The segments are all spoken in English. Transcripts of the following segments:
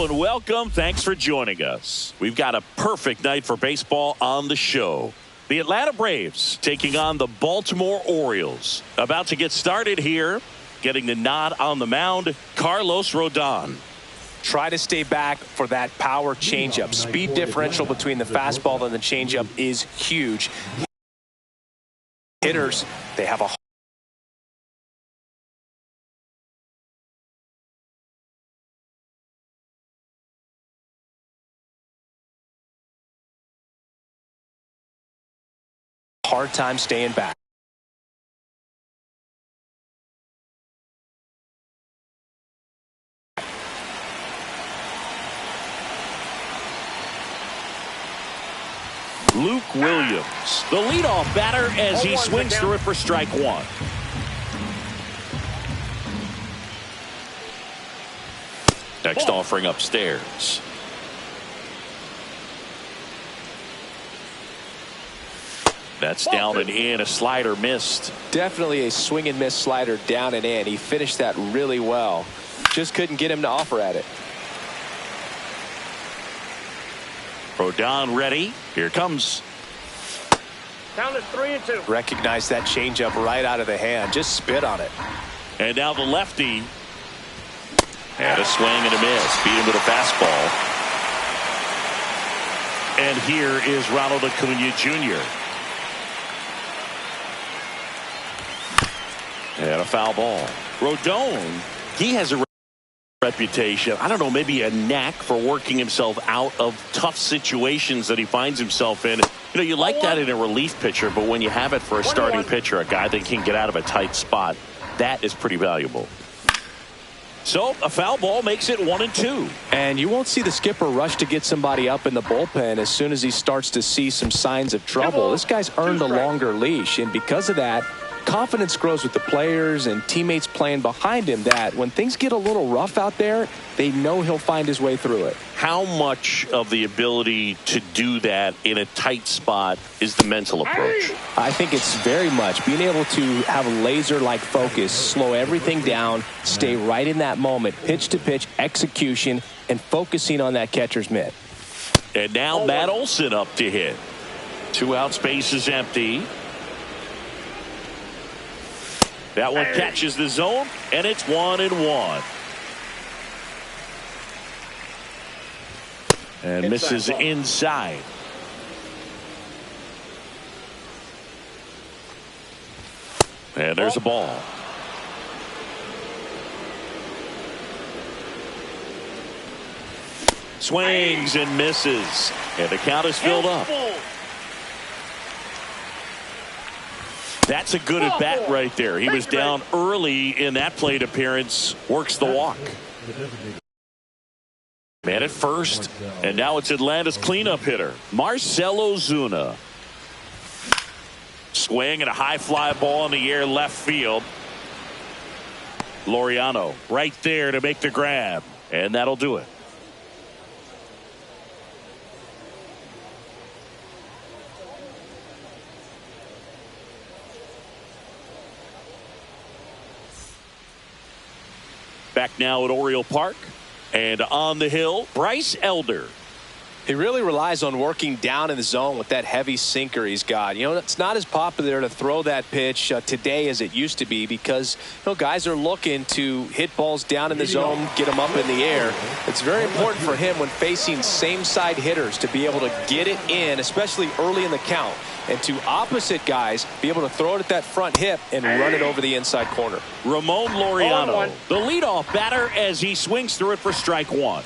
Hello and welcome. Thanks for joining us. We've got a perfect night for baseball on the show. The Atlanta Braves taking on the Baltimore Orioles. About to get started here. Getting the nod on the mound, Carlos Rodon. Try to stay back for that power changeup. Speed differential between the fastball and the changeup is huge. Hitters, they have a hard time staying back. Luke Williams, the leadoff batter as he swings through it for strike one. Next offering upstairs. That's down and in. A slider missed. Definitely a swing and miss slider down and in. He finished that really well. Just couldn't get him to offer at it. Rodon ready. Here comes. Count is 3-2. Recognize that changeup right out of the hand. Just spit on it. And now the lefty. And a swing and a miss. Beat him with a fastball. And here is Ronald Acuna Jr. And a foul ball. Rodon, he has a reputation, I don't know, maybe a knack for working himself out of tough situations that he finds himself in. You know, you like that in a relief pitcher, but when you have it for a starting pitcher, a guy that can get out of a tight spot, that is pretty valuable. So a foul ball makes it 1-2. And you won't see the skipper rush to get somebody up in the bullpen as soon as he starts to see some signs of trouble. This guy's earned a longer leash, and because of that, confidence grows with the players and teammates playing behind him, that when things get a little rough out there, they know he'll find his way through it. How much of the ability to do that in a tight spot is the mental approach? I think it's very much being able to have a laser-like focus, slow everything down, stay right in that moment, pitch to pitch execution, and focusing on that catcher's mitt. And now Matt Olson up to hit. 2 out, space is empty. That one catches the zone, and it's 1-1. And misses inside. And there's a ball. Swings and misses. And the count is filled up. That's a good at bat right there. He was down early in that plate appearance. Works the walk. Man at first. And now it's Atlanta's cleanup hitter, Marcell Ozuna. Swing and a high fly ball in the air left field. Laureano right there to make the grab. And that'll do it. Back now at Oriole Park, and on the hill, Bryce Elder. He really relies on working down in the zone with that heavy sinker he's got. You know, it's not as popular to throw that pitch today as it used to be because, you know, guys are looking to hit balls down in the zone, get them up in the air. It's very important for him when facing same-side hitters to be able to get it in, especially early in the count, and to opposite guys be able to throw it at that front hip and run it over the inside corner. Ramon Laureano, the leadoff batter as he swings through it for strike one.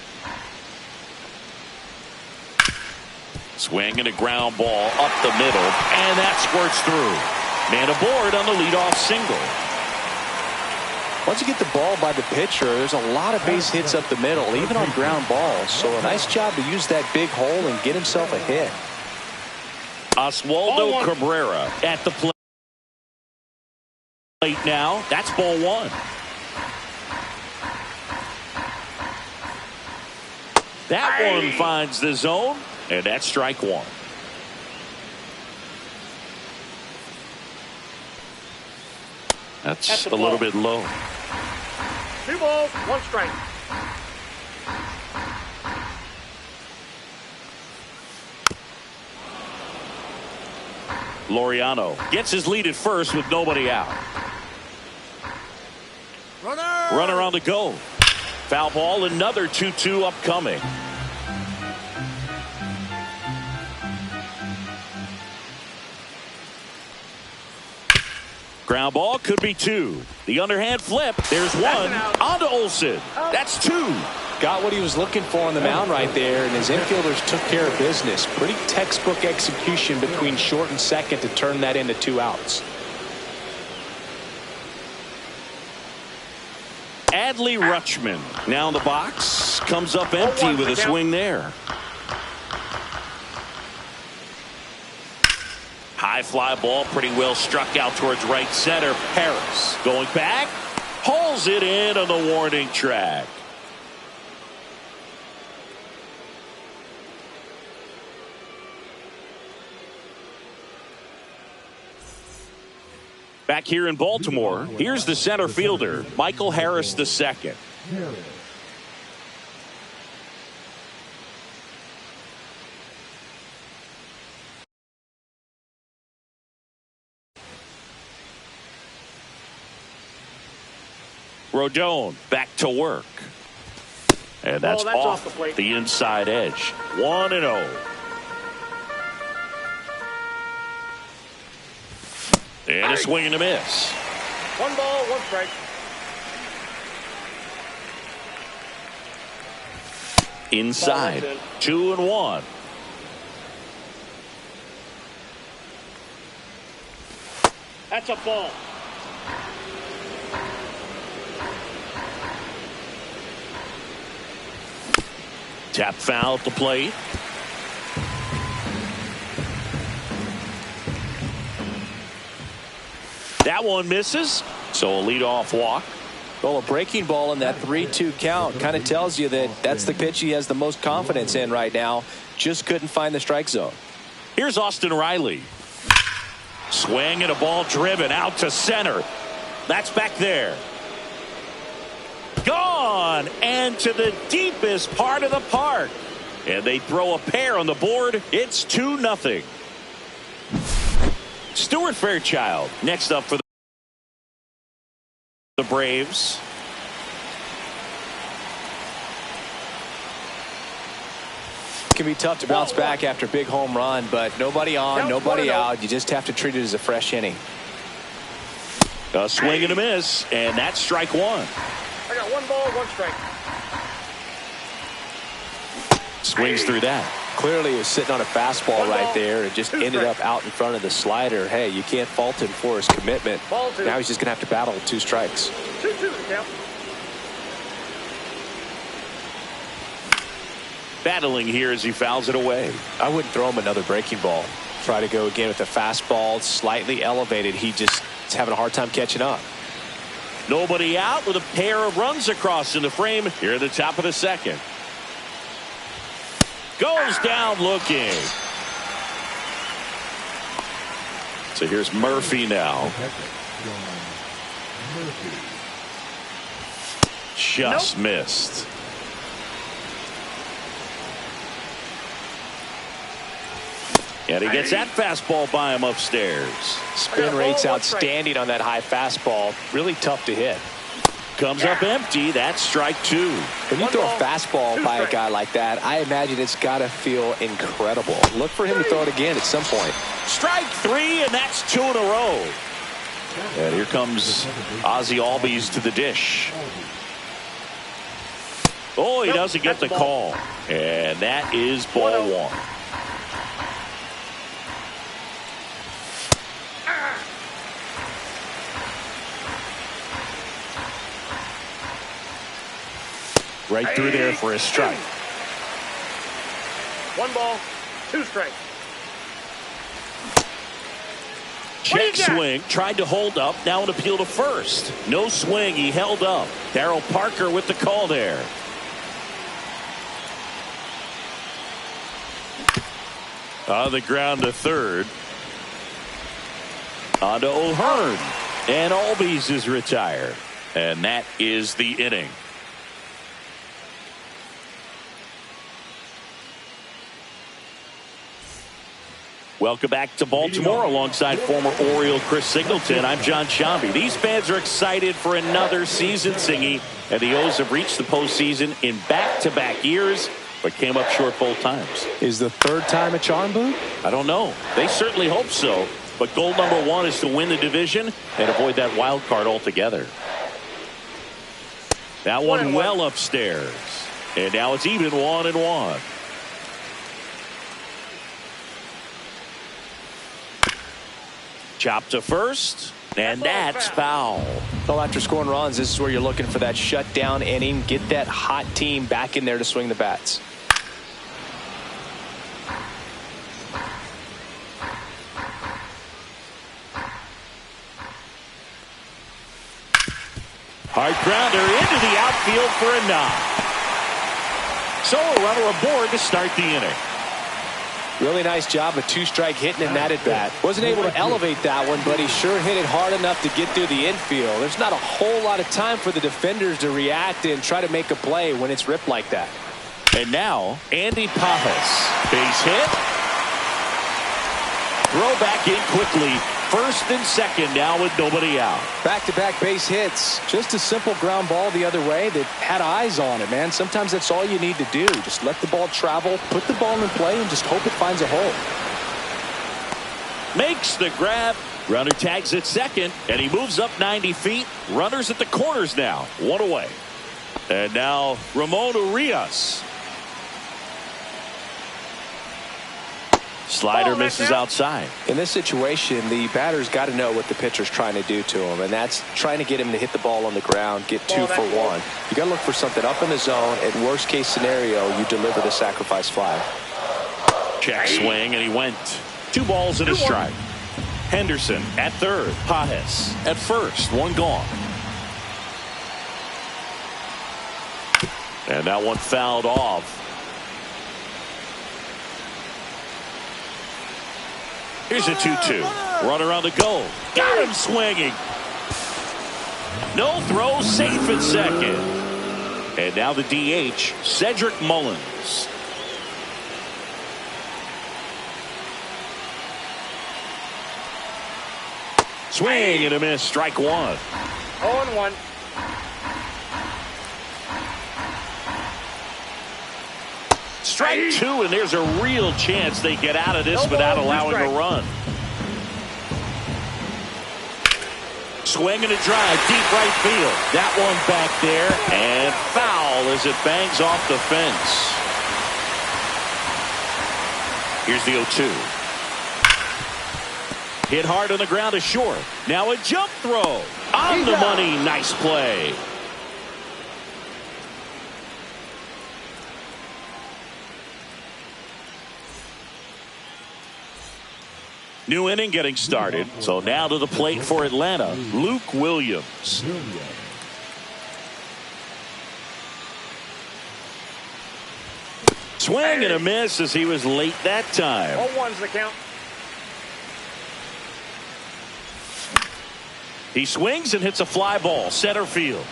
Swing and a ground ball up the middle, and that squirts through. Man aboard on the leadoff single. Once you get the ball by the pitcher, there's a lot of base hits up the middle, even on ground balls. So a nice job to use that big hole and get himself a hit. Oswaldo Cabrera at the plate now. That's ball one. That one finds the zone, and that's strike one. That's a little bit low. 2 balls, 1 strike. Laureano gets his lead at first with nobody out. Runner on the go. Foul ball, another 2-2 upcoming. Ground ball could be 2. The underhand flip. There's 1. On to Olsen. That's 2. Got what he was looking for on the mound right there, and his infielders took care of business. Pretty textbook execution between short and second to turn that into 2 outs. Adley Rutschman now in the box. Comes up empty with a swing there. High fly ball, pretty well struck out towards right center. Harris going back, pulls it in on the warning track. Back here in Baltimore, here's the center fielder, Michael Harris II. Rodon back to work. And that's off the inside edge. 1-0. And a swing and a miss. 1 ball, 1 strike. Inside. 2-1. That's a ball. Tap foul at the plate. That one misses, so a leadoff walk. Well, a breaking ball in that 3-2 count kind of tells you that that's the pitch he has the most confidence in right now. Just couldn't find the strike zone. Here's Austin Riley. Swing and a ball driven out to center. That's back there. Gone and to the deepest part of the park. And they throw a pair on the board. It's 2-0. Stuart Fairchild next up for the Braves. It can be tough to bounce back after a big home run, but nobody on, nobody out. You just have to treat it as a fresh inning. A swing and a miss, and that's strike 1. I got 1 ball, 1 strike. Swings through that. Clearly he was sitting on a fastball right there and just ended up out in front of the slider. Hey, you can't fault him for his commitment. Now he's just going to have to battle with 2 strikes. 2-2 count. Battling here as he fouls it away. I wouldn't throw him another breaking ball. Try to go again with the fastball slightly elevated. He just is having a hard time catching up. Nobody out with a pair of runs across in the frame here at the top of the second. Goes down looking. So here's Murphy now. Just missed. And he gets that fastball by him upstairs. Spin rate's outstanding on that high fastball. Really tough to hit. Comes up empty. That's strike 2. When you throw a fastball by a guy like that, I imagine it's got to feel incredible. Look for him to throw it again at some point. Strike 3, and that's 2 in a row. And here comes Ozzie Albies to the dish. Oh, he doesn't get the call. And that is ball 1. Right through there for a strike. 1 ball, 2 strikes. Check swing, tried to hold up, now an appeal to first. No swing, he held up. Darryl Parker with the call there. On the ground to third. On to O'Hearn. And Albies is retired. And that is the inning. Welcome back to Baltimore alongside former Oriole Chris Singleton. I'm John Shambi. These fans are excited for another season, Singy, and the O's have reached the postseason in back-to-back years, but came up short both times. Is the third time a charm, Boog? I don't know. They certainly hope so, but goal number one is to win the division and avoid that wild card altogether. That one well upstairs, and now it's even 1-1. Chop to first, and that's foul. Well, after scoring runs, this is where you're looking for that shutdown inning. Get that hot team back in there to swing the bats. Hard grounder into the outfield for a knock. So a runner aboard to start the inning. Really nice job of two-strike hitting in that at-bat. Wasn't able to elevate that one, but he sure hit it hard enough to get through the infield. There's not a whole lot of time for the defenders to react and try to make a play when it's ripped like that. And now, Andy Pajas. Base hit. Throw back in quickly. First and second now with nobody out. Back-to-back base hits. Just a simple ground ball the other way that had eyes on it, man. Sometimes that's all you need to do. Just let the ball travel, put the ball in play, and just hope it finds a hole. Makes the grab. Runner tags at second, and he moves up 90 feet. Runners at the corners now. One away. And now Ramon Urias. Slider misses outside. In this situation, the batter's got to know what the pitcher's trying to do to him, and that's trying to get him to hit the ball on the ground, get 2 for 1. You got to look for something up in the zone. At worst case scenario, you deliver the sacrifice fly. Check swing, and he went. 2 balls and a strike. Henderson at third. Pajas at first. 1 gone. And that one fouled off. Here's a 2-2. Runner on the go. Got him swinging. No throw, safe at second. And now the DH, Cedric Mullins. Swing and a miss. Strike 1. 0-1. Strike 2, and there's a real chance they get out of this without allowing a run. Swing and a drive, deep right field. That one back there, and foul as it bangs off the fence. Here's the 0-2. Hit hard on the ground to short. Now a jump throw. On the money, nice play. New inning getting started. So now to the plate for Atlanta, Luke Williams. Swing and a miss as he was late that time. 0-1's the count. He swings and hits a fly ball, center field.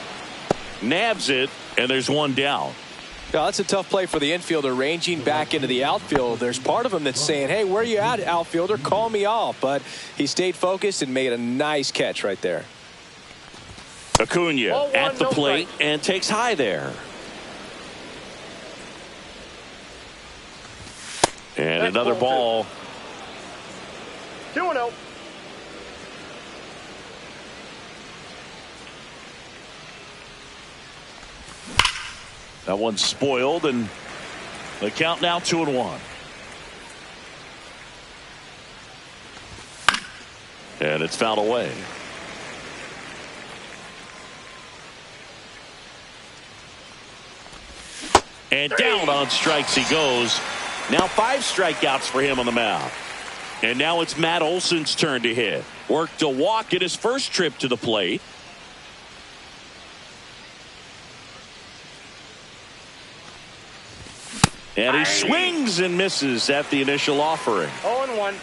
Nabs it, and there's one down. Now, that's a tough play for the infielder, ranging back into the outfield. There's part of him that's saying, hey, where you at, outfielder? Call me off. But he stayed focused and made a nice catch right there. Acuna at the plate and takes high there. And another ball. 2-0. That one's spoiled, and the count now 2-1. And it's fouled away. And down on strikes he goes. Now 5 strikeouts for him on the mound. And now it's Matt Olson's turn to hit. Worked a walk in his first trip to the plate. And he swings and misses at the initial offering. 0-1.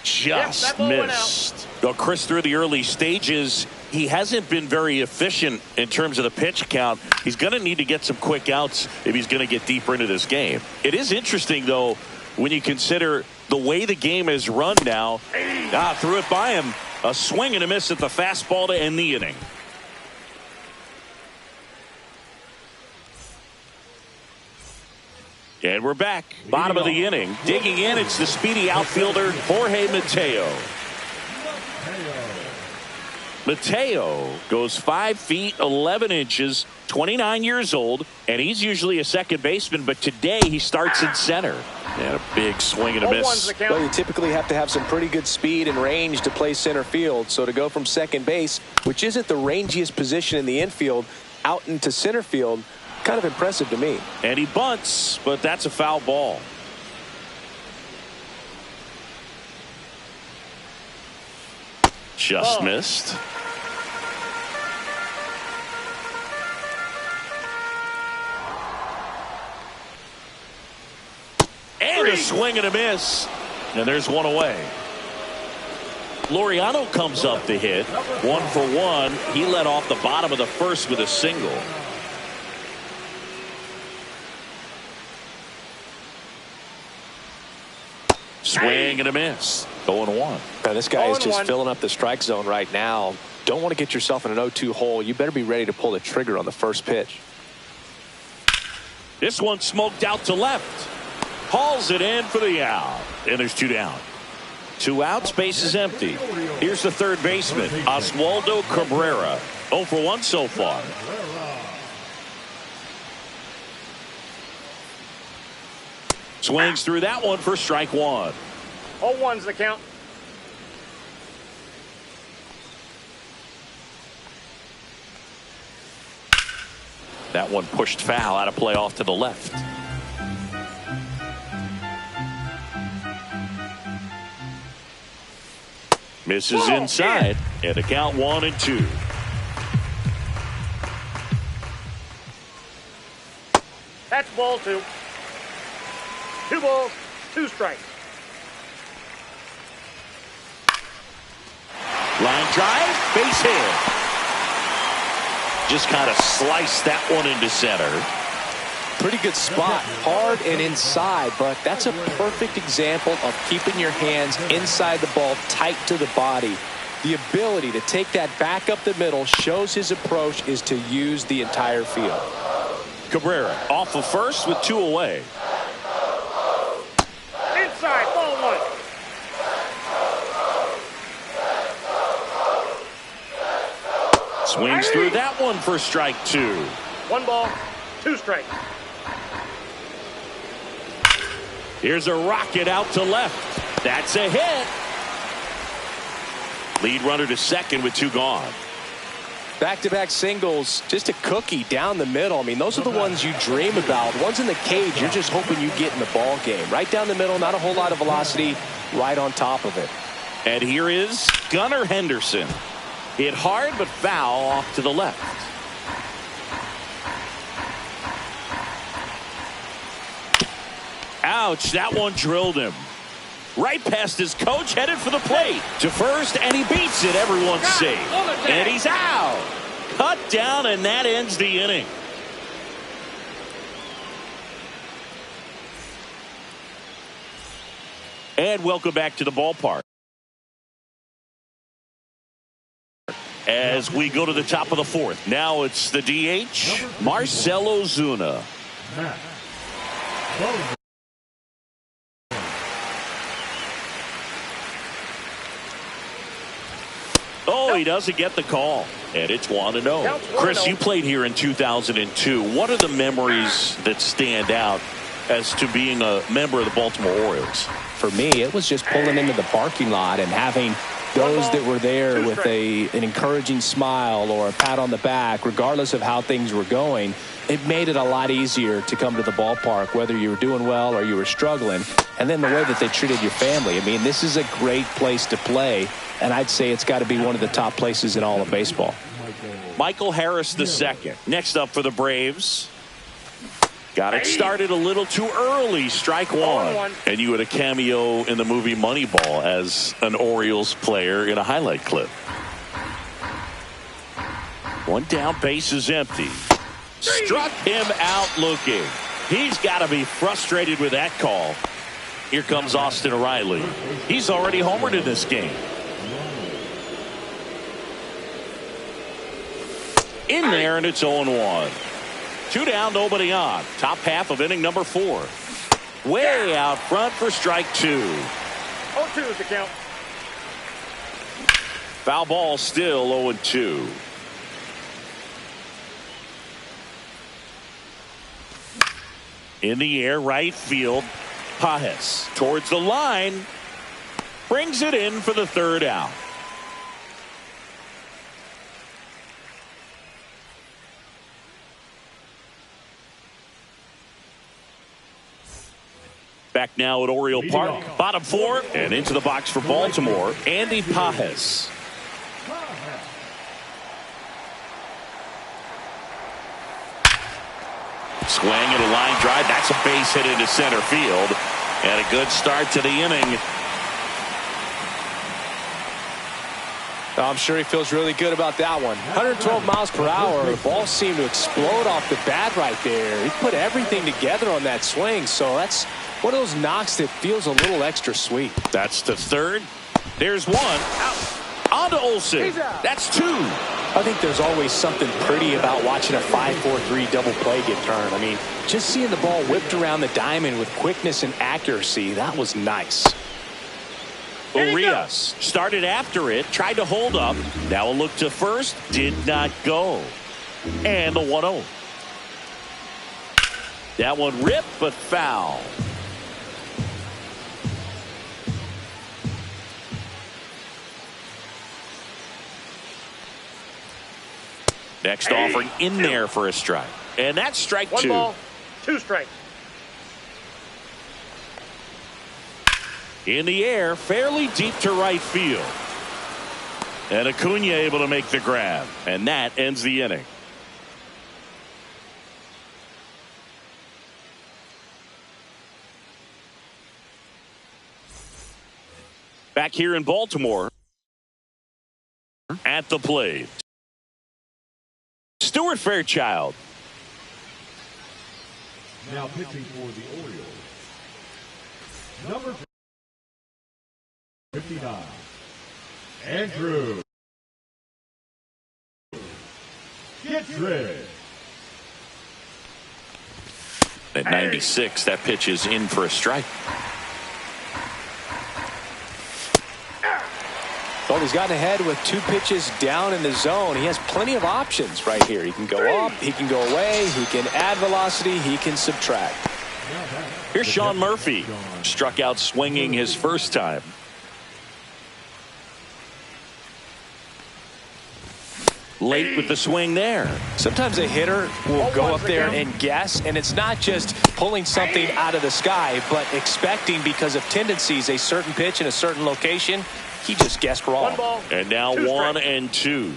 Just missed. Well, Chris, through the early stages, he hasn't been very efficient in terms of the pitch count. He's going to need to get some quick outs if he's going to get deeper into this game. It is interesting, though, when you consider the way the game is run now. Threw it by him. A swing and a miss at the fastball to end the inning. And we're back. Bottom of the inning. Digging in, it's the speedy outfielder, Jorge Mateo. Mateo goes 5 feet 11 inches, 29 years old, and he's usually a second baseman, but today he starts in center. And a big swing and a miss. Well, you typically have to have some pretty good speed and range to play center field. So to go from second base, which isn't the rangiest position in the infield, out into center field, kind of impressive to me. And he bunts, but that's a foul ball. Just missed. And a swing and a miss. And there's one away. Laureano comes up to hit. 1 for 1. He led off the bottom of the first with a single. Swing and a miss. 0-1. Now, this guy is just filling up the strike zone right now. Don't want to get yourself in an 0-2 hole. You better be ready to pull the trigger on the first pitch. This one smoked out to left. Hauls it in for the out. And there's 2 down. 2 outs, base is empty. Here's the third baseman, Oswaldo Cabrera. 0 for 1 so far. Swings through that one for strike 1. 0-1's the count. That one pushed foul, out of play off to the left. Misses inside, and the count 1-2. That's ball 2. 2 balls, 2 strikes. Line drive, base hit. Just kind of sliced that one into center. Pretty good spot, hard and inside, but that's a perfect example of keeping your hands inside the ball, tight to the body. The ability to take that back up the middle shows his approach is to use the entire field. Cabrera off of first with 2 away. Inside, ball 1. Swings through that one for strike 2. 1 ball, 2 strikes. Here's a rocket out to left. That's a hit. Lead runner to second with 2 gone. Back-to-back singles, just a cookie down the middle. I mean, those are the ones you dream about. Ones in the cage, you're just hoping you get in the ball game. Right down the middle, not a whole lot of velocity, right on top of it. And here is Gunnar Henderson. Hit hard but foul off to the left. Ouch, that one drilled him. Right past his coach, headed for the plate. To first, and he beats it. Everyone's safe. And he's out. Cut down, and that ends the inning. And welcome back to the ballpark. As we go to the top of the 4th. Now it's the DH, Marcell Ozuna. Oh, he doesn't get the call. And it's 1-0. Chris, you played here in 2002. What are the memories that stand out as to being a member of the Baltimore Orioles? For me, it was just pulling into the parking lot and having those that were there with an encouraging smile or a pat on the back, regardless of how things were going. It made it a lot easier to come to the ballpark, whether you were doing well or you were struggling. And then the way that they treated your family. I mean, this is a great place to play, and I'd say it's got to be one of the top places in all of baseball. Michael Harris II. Next up for the Braves. Got it started a little too early. Strike 1. And you had a cameo in the movie Moneyball as an Orioles player in a highlight clip. One down, base is empty. Struck him out looking. He's got to be frustrated with that call. Here comes Austin Riley. He's already homered in this game. In there, and it's 0-1. 2 down, nobody on. Top half of inning number 4. Way out front for strike 2. 0-2 is the count. Foul ball, still 0-2. In the air, right field. Pages towards the line. Brings it in for the 3rd out. Back now at Oriole Park. Bottom 4 and into the box for Baltimore. Andy Pages. Swing and a line drive. That's a base hit into center field. And a good start to the inning. I'm sure he feels really good about that one. 112 miles per hour. The ball seemed to explode off the bat right there. He put everything together on that swing. So that's one of those knocks that feels a little extra sweet. That's the 3rd. There's 1. Out. On to Olsen. That's 2. I think there's always something pretty about watching a 5-4-3 double play get turned. I mean, just seeing the ball whipped around the diamond with quickness and accuracy, that was nice. Urias started after it, tried to hold up. Now a look to first, did not go. And the 1-0. That one ripped, but foul. Next offering in there for a strike. And that's strike 2. 1 ball, 2 strikes. In the air, fairly deep to right field. And Acuna able to make the grab. And that ends the inning. Back here in Baltimore. At the plate. Stuart Fairchild. Now pitching for the Orioles, number 59, Andrew Kittredge. At 96, that pitch is in for a strike. Well, he's gotten ahead with 2 pitches down in the zone. He has plenty of options right here. He can go up, he can go away, he can add velocity, he can subtract. Here's Sean Murphy. Struck out swinging his first time. Late with the swing there. Sometimes a hitter will go up there and guess, and it's not just pulling something out of the sky, but expecting because of tendencies a certain pitch in a certain location. He just guessed wrong. 1 ball, And now 2 1 strikes. and 2.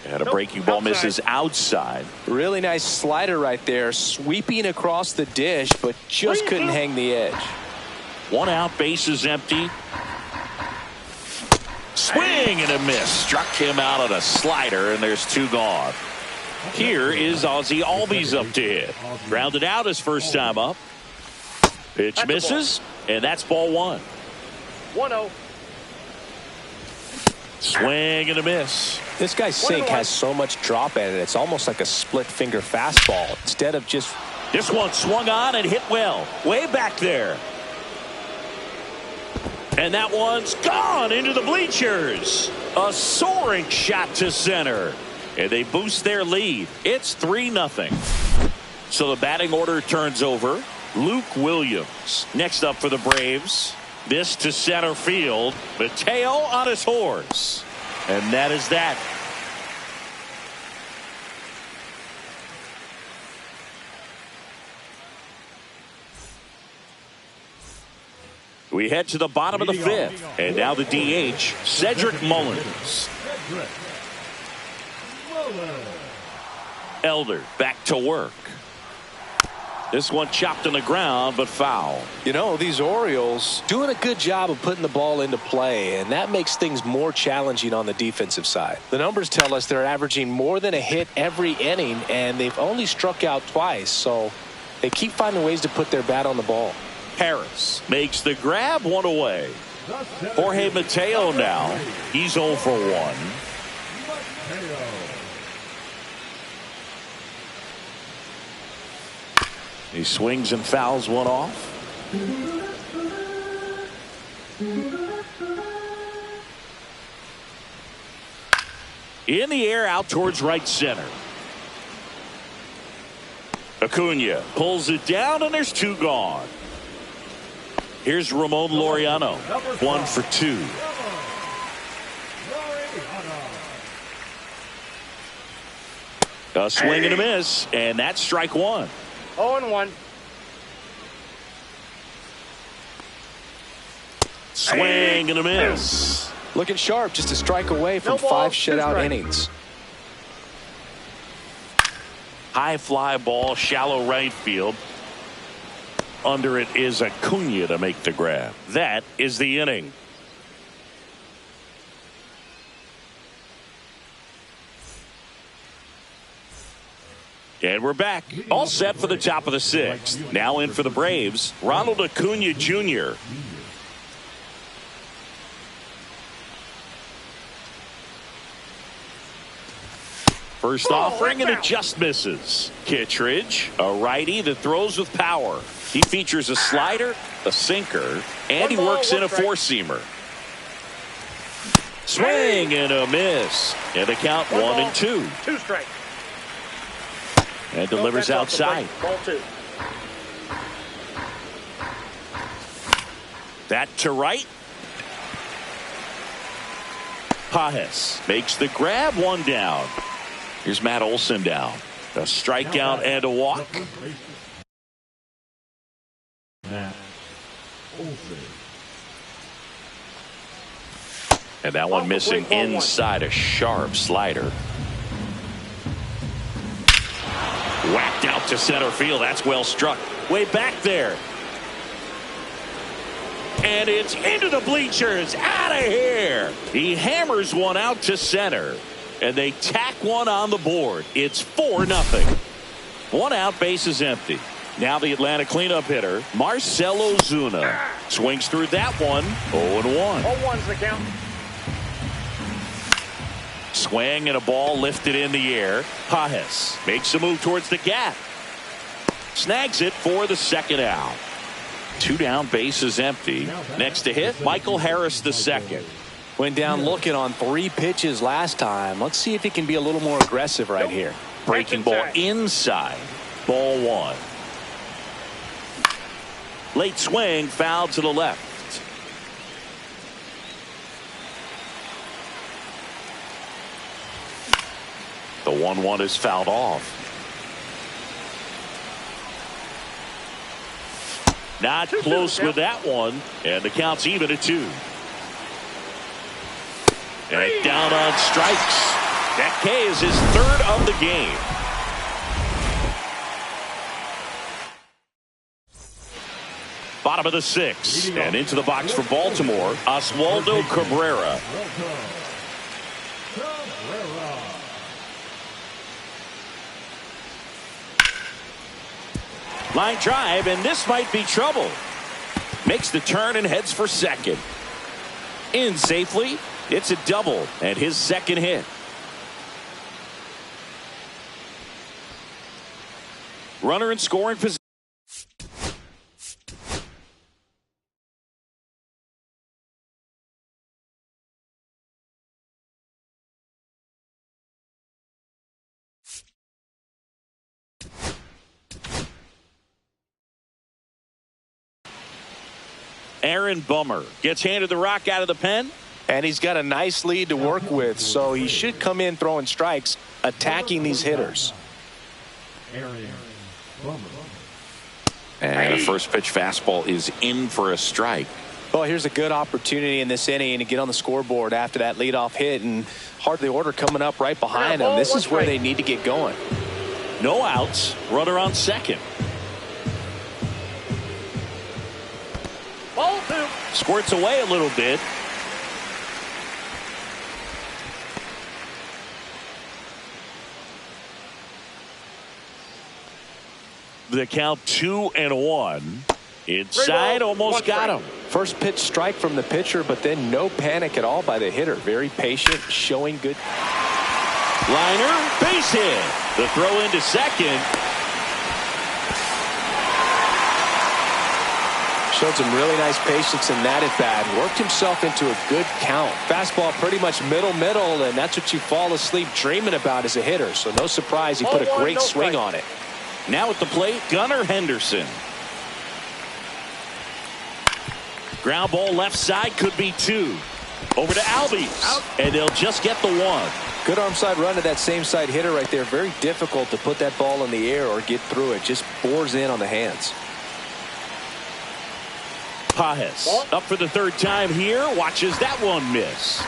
And a breaking ball misses outside. Really nice slider right there, sweeping across the dish, but just couldn't hang the edge. 1 out, base is empty. Swing and a miss. Struck him out on a slider, and there's 2 gone. Here is Ozzie Albies up to hit. Grounded out his first time up. Pitch misses, and that's ball 1. 1-0. Swing and a miss. This guy's sink has so much drop in it. It's almost like a split finger fastball instead of just. This one swung on and hit well. Way back there. And that one's gone into the bleachers. A soaring shot to center. And they boost their lead. It's 3-0. So the batting order turns over. Luke Williams next up for the Braves. This to center field. Mateo on his horse. And that is that. We head to the bottom of the 5th. And now the DH, Cedric Mullins. Elder back to work. This one chopped on the ground, but foul. You know, these Orioles doing a good job of putting the ball into play, and that makes things more challenging on the defensive side. The numbers tell us they're averaging more than a hit every inning, and they've only struck out twice, so they keep finding ways to put their bat on the ball. Harris makes the grab, one away. Jorge Mateo now. He's 0 for 1. He swings and fouls one off. In the air, out towards right center. Acuna pulls it down, and there's 2 gone. Here's Ramon Laureano, 1 for 2. A swing and a miss, and that's strike 1. 0-1. Swing and a miss. Looking sharp, just a strike away from No ball, 5 2 shutout strikes. innings. High fly ball, shallow right field. Under it is Acuna to make the grab. That is the inning. And we're back. All set for the top of the 6th. Now in for the Braves, Ronald Acuna Jr. First offering, and it just misses. Kittredge, a righty that throws with power. He features a slider, a sinker, and he works in a 4-seamer. Swing and a miss. And the count 1-2. 2 strikes. And delivers outside. Ball 2. That to right. Pages makes the grab, 1 down. Here's Matt Olson down. A strikeout and a walk. Matt Olson. And that one missing inside, a sharp slider. Whacked out to center field. That's well struck. Way back there. And it's into the bleachers. Out of here. He hammers one out to center. And they tack one on the board. It's 4-0. 1 out, base is empty. Now the Atlanta cleanup hitter, Marcell Ozuna. Swings through that one. 0-1. 0-1's the count. Swing and a ball lifted in the air. Pages makes a move towards the gap. Snags it for the 2nd out. 2 down, base is empty. Next to hit, Michael Harris II. Went down looking on 3 pitches last time. Let's see if he can be a little more aggressive right here. Breaking ball inside. Ball 1. Late swing, foul to the left. The 1-1 is fouled off. Not close with that one, and the count's even at 2. And down on strikes. That K is his 3rd of the game. Bottom of the 6th, and into the box for Baltimore, Oswaldo Cabrera. Line drive, and this might be trouble. Makes the turn and heads for second. In safely. It's a double and his 2nd hit. Runner in scoring position. Aaron Bummer gets handed the rock out of the pen. And he's got a nice lead to work with, so he should come in throwing strikes, attacking these hitters. And a first pitch fastball is in for a strike. Well, here's a good opportunity in this inning to get on the scoreboard after that leadoff hit, and hardly order coming up right behind them. This is where they need to get going. No outs, runner on second. Squirts away a little bit. The count 2-1. Inside, almost got him. First pitch strike from the pitcher, but then no panic at all by the hitter. Very patient, showing good. Liner, base hit. The throw into second. Showed some really nice patience in that at bat. Worked himself into a good count. Fastball pretty much middle, and that's what you fall asleep dreaming about as a hitter. So no surprise he put a great swing on it. Now at the plate, Gunnar Henderson. Ground ball left side, could be 2. Over to Albies, and they'll just get the 1. Good arm side run to that same side hitter right there. Very difficult to put that ball in the air or get through it. Just bores in on the hands. Pages up for the third time here. Watches that one miss.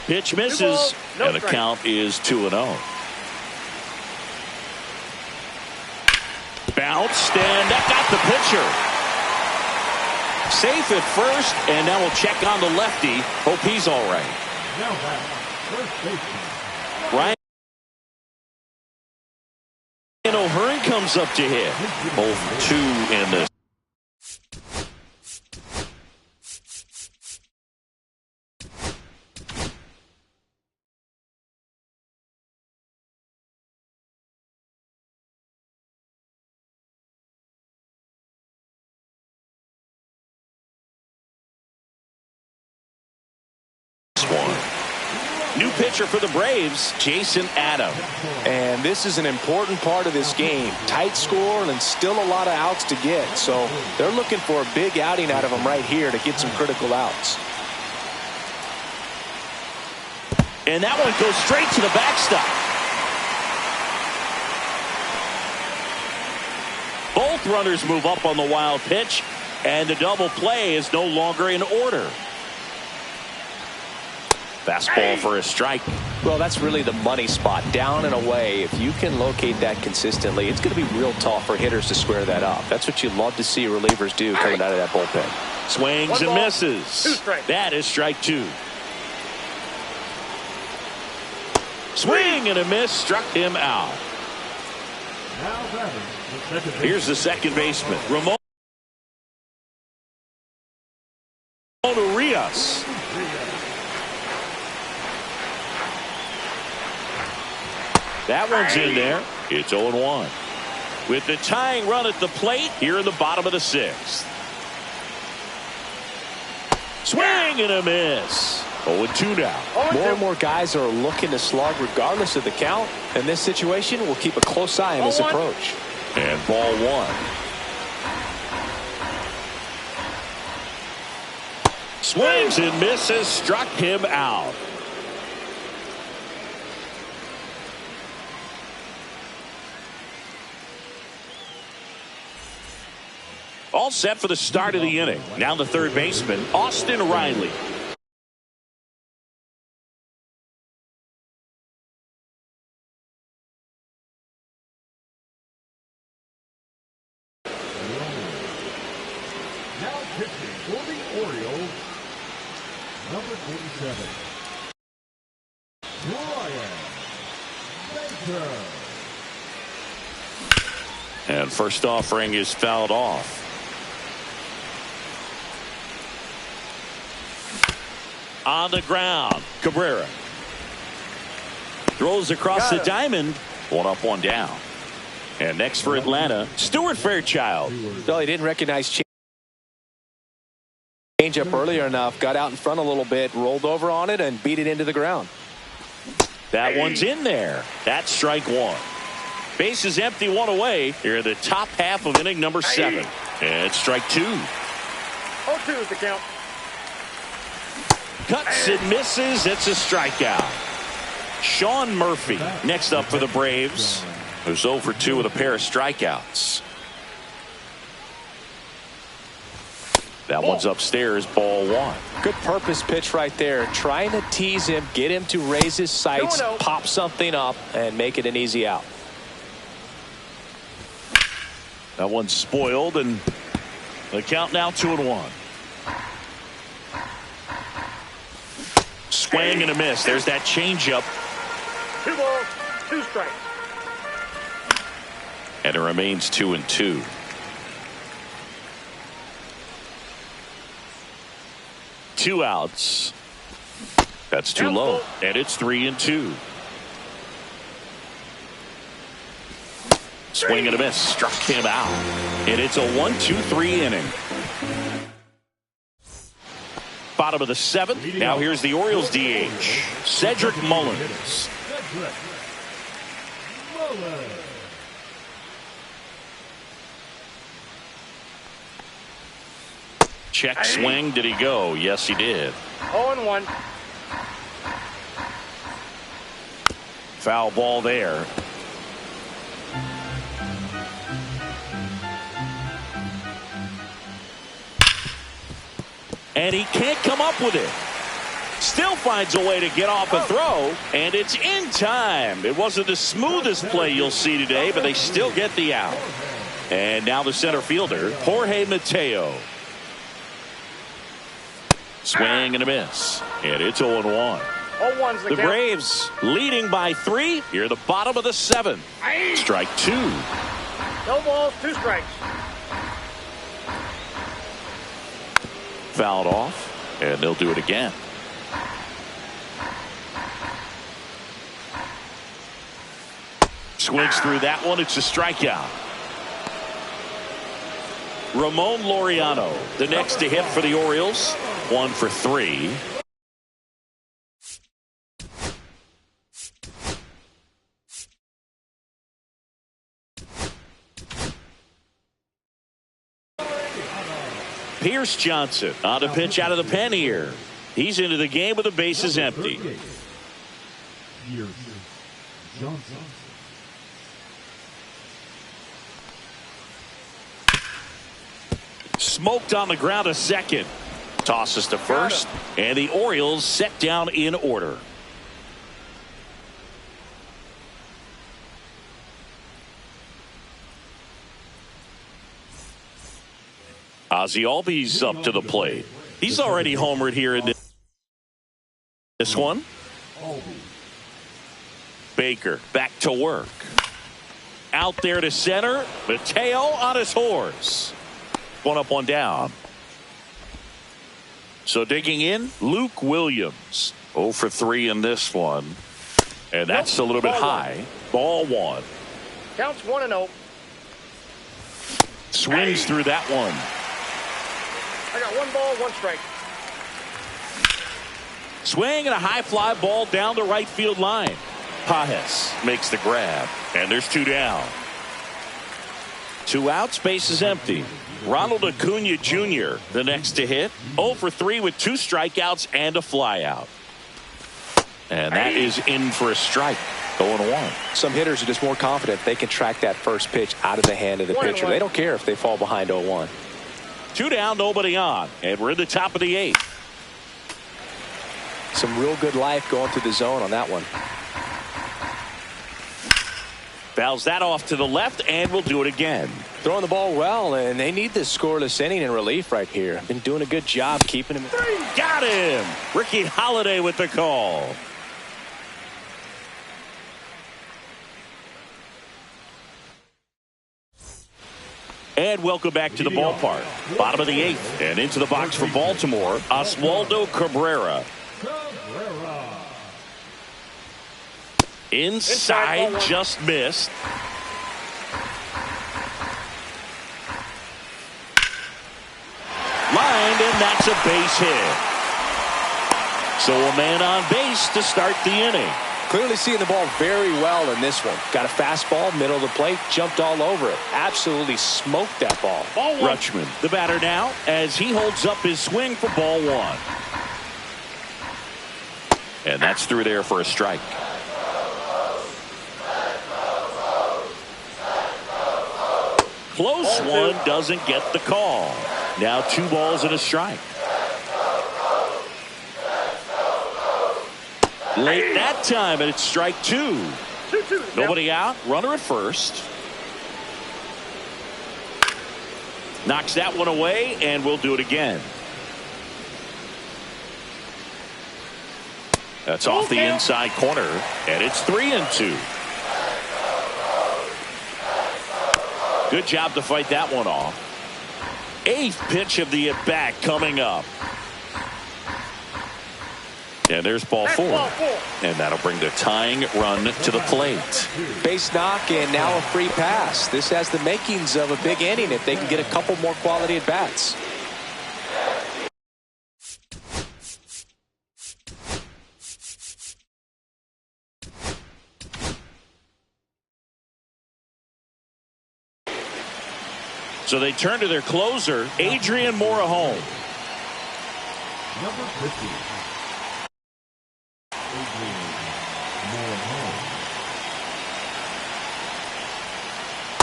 Pitch misses, and the count is 2-0. Bounced, and that got the pitcher. Safe at first, and now we'll check on the lefty. Hope he's all right. Now back, first baseman. Ryan O'Hearn comes up to hit. Both 2 in this. New pitcher for the Braves, Jason Adam. And this is an important part of this game. Tight score and still a lot of outs to get. So they're looking for a big outing out of him right here to get some critical outs. And that one goes straight to the backstop. Both runners move up on the wild pitch, and the double play is no longer in order. Fastball for a strike. Well, that's really the money spot. Down and away. If you can locate that consistently, it's going to be real tough for hitters to square that up. That's what you love to see relievers do coming out of that bullpen. Swings and misses. That is strike 2. Swing and a miss. Struck him out. Now batting, the second baseman. Here's the second baseman, Ramon Urias. That one's in there. It's 0-1. With the tying run at the plate here in the bottom of the 6th. Swing and a miss. 0-2 now. More and more guys are looking to slug regardless of the count. In this situation, we'll keep a close eye on his approach. And ball 1. Swings and misses. Struck him out. All set for the start of the inning. Now the third baseman, Austin Riley. Now pitching for the Orioles, number 47, Brian Baker. And first offering is fouled off. On the ground, Cabrera throws across the diamond. 1 up, 1 down. And next for Atlanta, Stuart Fairchild. Well, he didn't recognize change up earlier enough, got out in front a little bit, rolled over on it, and beat it into the ground. That one's in there. That's strike 1. Base is empty, 1 away. Here in the top half of inning number 7. And strike 2. 0-2 is the count. Cuts and misses. It's a strikeout. Sean Murphy next up for the Braves, who's 0 for 2 with a pair of strikeouts. That one's upstairs, ball 1. Good purpose pitch right there. Trying to tease him, get him to raise his sights, pop something up, and make it an easy out. That one's spoiled, and The count now 2-1. Swing and a miss. There's that changeup. 2 balls, 2 strikes. And it remains 2-2. Two outs. That's too low. And it's 3-2. Swing and a miss. Struck him out. And it's a 1-2-3 inning. Bottom of the 7th. Now here's the Orioles DH. Cedric Mullins. Check swing. Did he go? Yes, he did. 0-1. Foul ball there. And he can't come up with it. Still finds a way to get off a throw, and it's in time. It wasn't the smoothest play you'll see today, but they still get the out. And now the center fielder, Jorge Mateo. Swing and a miss. And it's 0-1. 0-1's the The count. Braves leading by 3. Here the bottom of the 7th. Strike 2. No balls, 2 strikes. Fouled off, and they'll do it again. Swings through that one. It's a strikeout. Ramon Laureano, the next to hit for the Orioles. 1 for 3. Pierce Johnson on a pitch out of the pen here. He's into the game with the bases empty. Pierce Johnson. Smoked on the ground a second. Tosses to first, and the Orioles set down in order. Ozzie Albies up to the plate. He's already homered here in this one. Baker back to work. Out there to center. Mateo on his horse. 1 up, 1 down. So digging in, Luke Williams. 0 for 3 in this one. And that's a little bit high. Ball 1. Counts 1-0. Swings through that one. I got 1 ball, 1 strike. Swing and a high fly ball down the right field line. Pages makes the grab. And there's 2 down. 2 outs, base is empty. Ronald Acuna Jr., the next to hit. 0 for 3 with 2 strikeouts and a flyout. And that is in for a strike. 0-1. Some hitters are just more confident they can track that first pitch out of the hand of the pitcher. They don't care if they fall behind 0-1. 2 down, nobody on. And we're in the top of the 8th. Some real good life going through the zone on that one. Fouls that off to the left, and we'll do it again. Throwing the ball well, and they need this scoreless inning in relief right here. Been doing a good job keeping him. Got him. Ricky Holiday with the call. And welcome back to the ballpark. Bottom of the 8th, and into the box for Baltimore, Oswaldo Cabrera. Inside, just missed. Lined, and that's a base hit. So a man on base to start the inning. Clearly seeing the ball very well in this one. Got a fastball, middle of the plate, jumped all over it. Absolutely smoked that ball. Ball 1. Rutschman, the batter now, as he holds up his swing for ball 1. And that's through there for a strike. Close one, doesn't get the call. Now 2 balls and a strike. Late that time, and it's strike 2. 2-2. Nobody out. Runner at first. Knocks that one away, and we'll do it again. That's off the inside corner, and it's 3-2. Good job to fight that one off. 8th pitch of the at-bat coming up. And there's ball 4. And that'll bring the tying run to the plate. Base knock and now a free pass. This has the makings of a big inning if they can get a couple more quality at-bats. So they turn to their closer, Adrian Morejon. Number 50.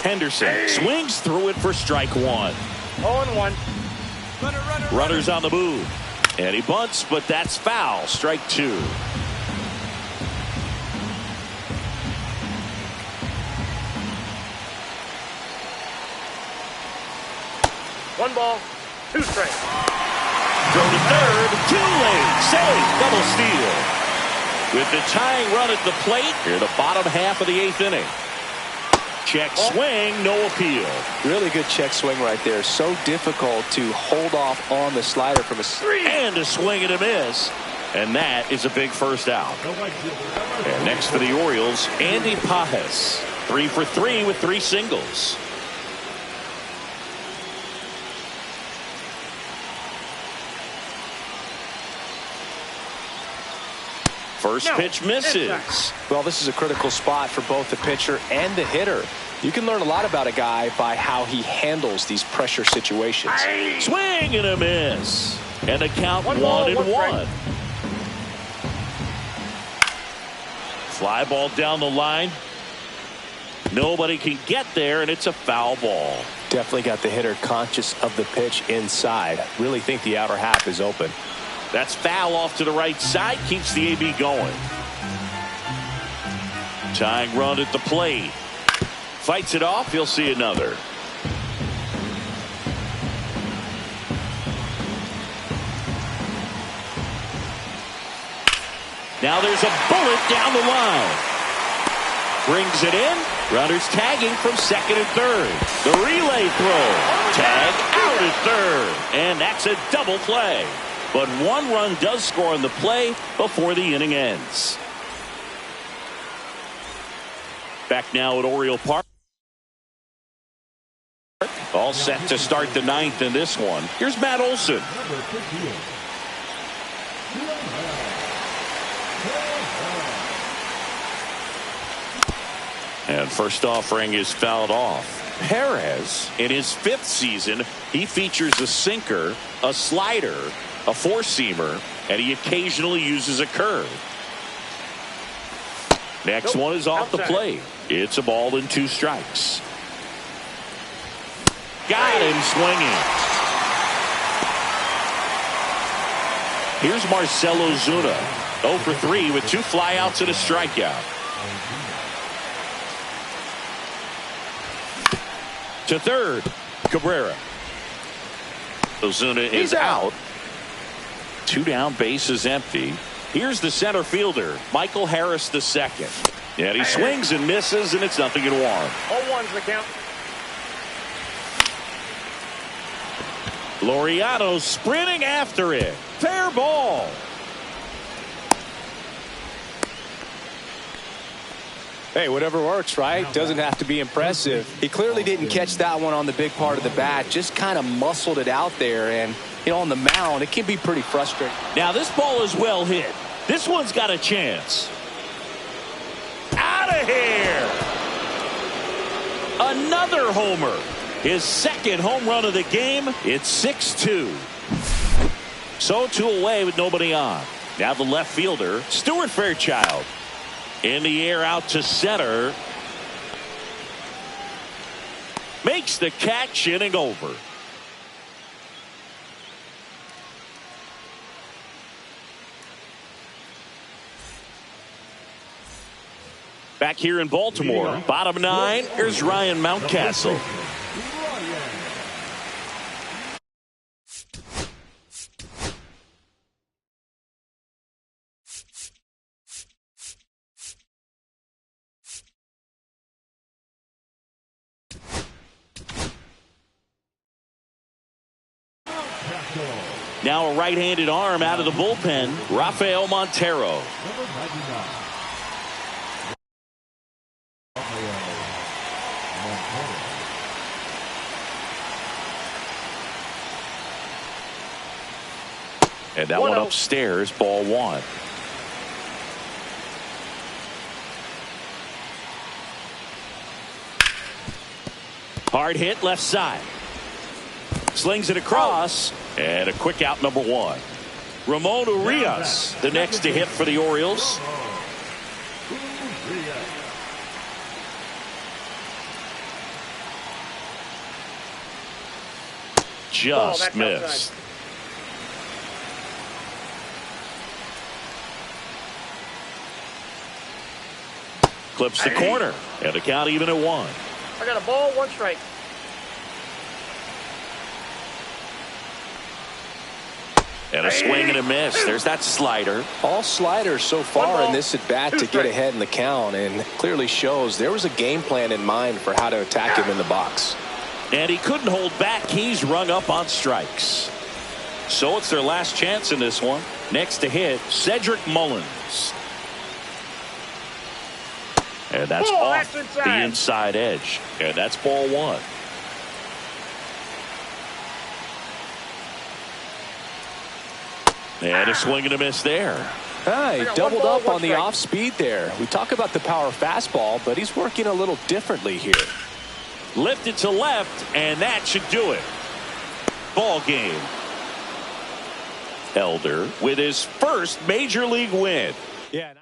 Henderson swings through it for strike 1. 0-1. Runners on the move. And he bunts, but that's foul. Strike 2. One ball, 2 strikes. Throw to third. Too late. Save. Double steal. With the tying run at the plate, here the bottom half of the 8th inning. Check swing, no appeal. Really good check swing right there. So difficult to hold off on the slider from a... And a swing and a miss. And that is a big first out. And next for the Orioles, Andy Pages. 3 for 3 with 3 singles. First pitch misses. Well, this is a critical spot for both the pitcher and the hitter. You can learn a lot about a guy by how he handles these pressure situations. Swing and a miss. And the count 1-1. Fly ball down the line. Nobody can get there, and it's a foul ball. Definitely got the hitter conscious of the pitch inside. Really think the outer half is open. That's foul off to the right side. Keeps the AB going. Tying run at the plate. Fights it off. He'll see another. Now there's a bullet down the line. Brings it in. Runners tagging from second and third. The relay throw. Tag out at third. And that's a double play. But 1 run does score on the play before the inning ends. Back now at Oriole Park. All set to start the 9th in this one. Here's Matt Olson. And first offering is fouled off. Perez, in his 5th season, he features a sinker, a slider, a 4-seamer, and he occasionally uses a curve. Next one is off the plate. It's a ball and 2 strikes. Got him swinging. Here's Marcell Ozuna. 0 for 3 with 2 flyouts and a strikeout. To third, Cabrera. Ozuna is out. 2 down, bases empty. Here's the center fielder, Michael Harris II. And he swings and misses, and it's 0-1. 0-1's the count. Laureano sprinting after it. Fair ball. Hey, whatever works, right? Doesn't have to be impressive. He clearly didn't catch that one on the big part of the bat. Just kind of muscled it out there. And, you know, on the mound, it can be pretty frustrating. Now, this ball is well hit. This one's got a chance. Out of here. Another homer. His 2nd home run of the game. It's 6-2. So 2 away with nobody on. Now the left fielder, Stuart Fairchild. In the air out to center. Makes the catch, inning over. Back here in Baltimore, bottom 9, here's Ryan Mountcastle. ball. Now a right-handed arm out of the bullpen, Rafael Montero. Number 99. Rafael Montero. And that one upstairs, ball one. Hard hit left side. Slings it across. And a quick out, number one. Ramon Urias, the next to hit for the Orioles. Just missed. Clips the corner. And the count even at one. I got a ball, one strike. And a swing and a miss. There's that slider. All sliders so far in this at bat to get ahead in the count, and clearly shows there was a game plan in mind for how to attack him in the box. And he couldn't hold back. He's rung up on strikes. So it's their last chance in this one. Next to hit, Cedric Mullins. And that's off the inside edge. And that's ball one. And a swing and a miss there. He doubled up on the off speed there. We talk about the power fastball, but he's working a little differently here. Lifted to left, and that should do it. Ball game. Elder with his first major league win. Yeah.